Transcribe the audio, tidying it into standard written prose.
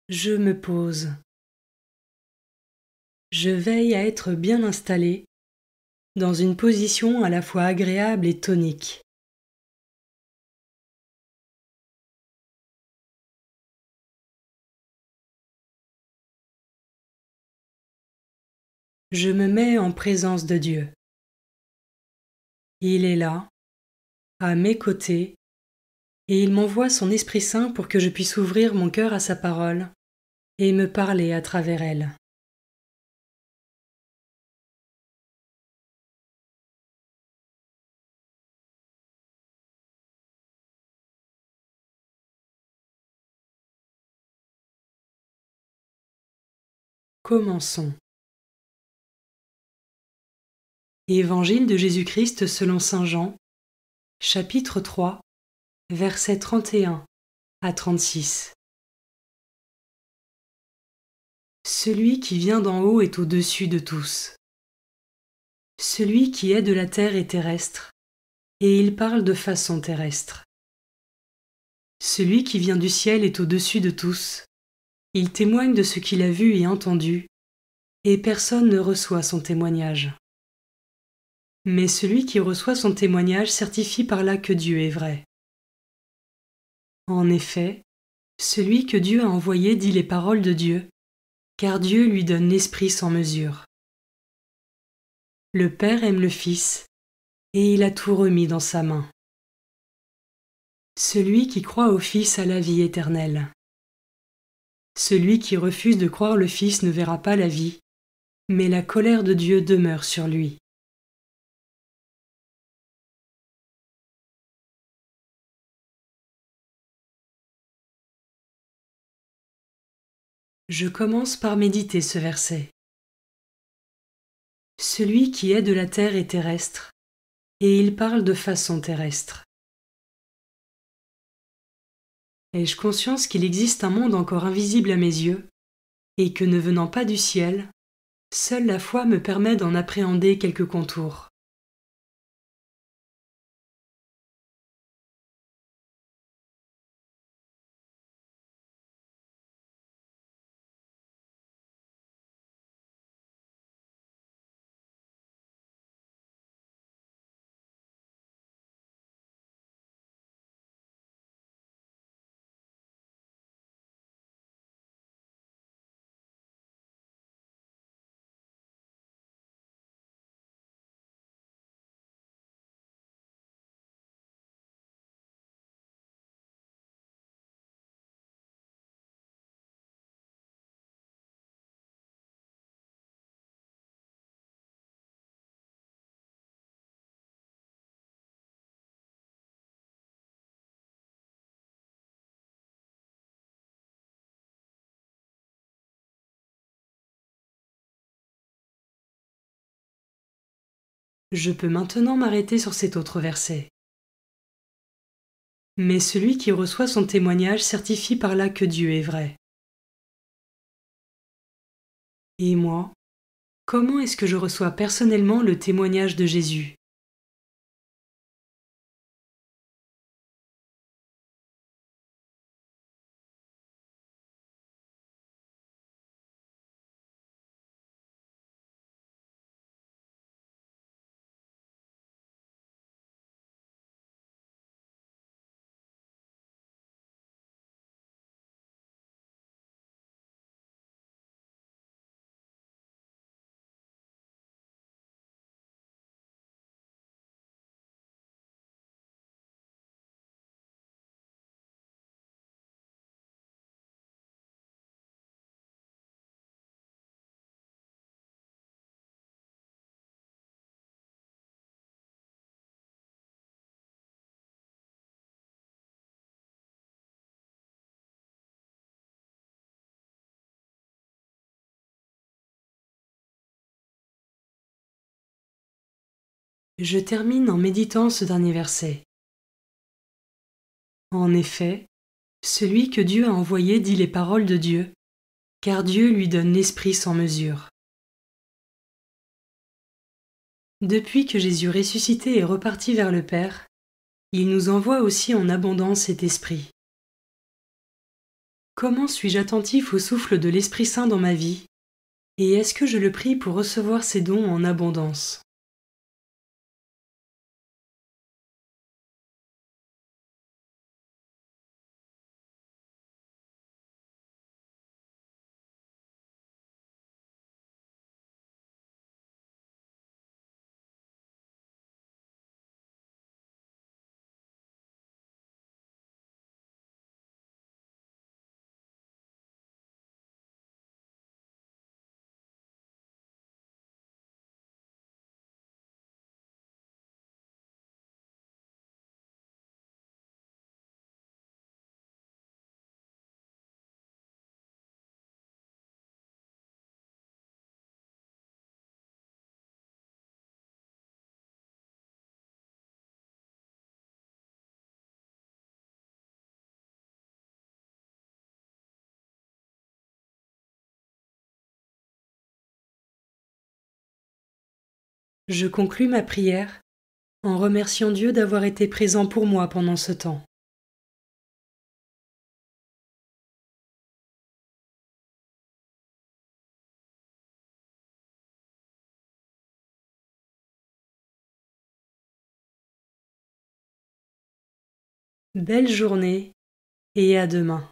Je me pose. Je veille à être bien installé, dans une position à la fois agréable et tonique. Je me mets en présence de Dieu. Il est là, à mes côtés, et il m'envoie son Esprit Saint pour que je puisse ouvrir mon cœur à sa parole et me parler à travers elle. Commençons. Évangile de Jésus-Christ selon saint Jean, chapitre 3, versets 31 à 36. Celui qui vient d'en haut est au-dessus de tous. Celui qui est de la terre est terrestre, et il parle de façon terrestre. Celui qui vient du ciel est au-dessus de tous. Il témoigne de ce qu'il a vu et entendu, et personne ne reçoit son témoignage. Mais celui qui reçoit son témoignage certifie par là que Dieu est vrai. En effet, celui que Dieu a envoyé dit les paroles de Dieu, car Dieu lui donne l'Esprit sans mesure. Le Père aime le Fils, et il a tout remis dans sa main. Celui qui croit au Fils a la vie éternelle. Celui qui refuse de croire le Fils ne verra pas la vie, mais la colère de Dieu demeure sur lui. Je commence par méditer ce verset. Celui qui est de la terre est terrestre, et il parle de façon terrestre. Ai-je conscience qu'il existe un monde encore invisible à mes yeux, et que ne venant pas du ciel, seule la foi me permet d'en appréhender quelques contours. Je peux maintenant m'arrêter sur cet autre verset. Mais celui qui reçoit son témoignage certifie par là que Dieu est vrai. Et moi, comment est-ce que je reçois personnellement le témoignage de Jésus ? Je termine en méditant ce dernier verset. En effet, celui que Dieu a envoyé dit les paroles de Dieu, car Dieu lui donne l'Esprit sans mesure. Depuis que Jésus ressuscité est reparti vers le Père, il nous envoie aussi en abondance cet Esprit. Comment suis-je attentif au souffle de l'Esprit Saint dans ma vie? Et est-ce que je le prie pour recevoir ses dons en abondance? Je conclus ma prière en remerciant Dieu d'avoir été présent pour moi pendant ce temps. Belle journée et à demain.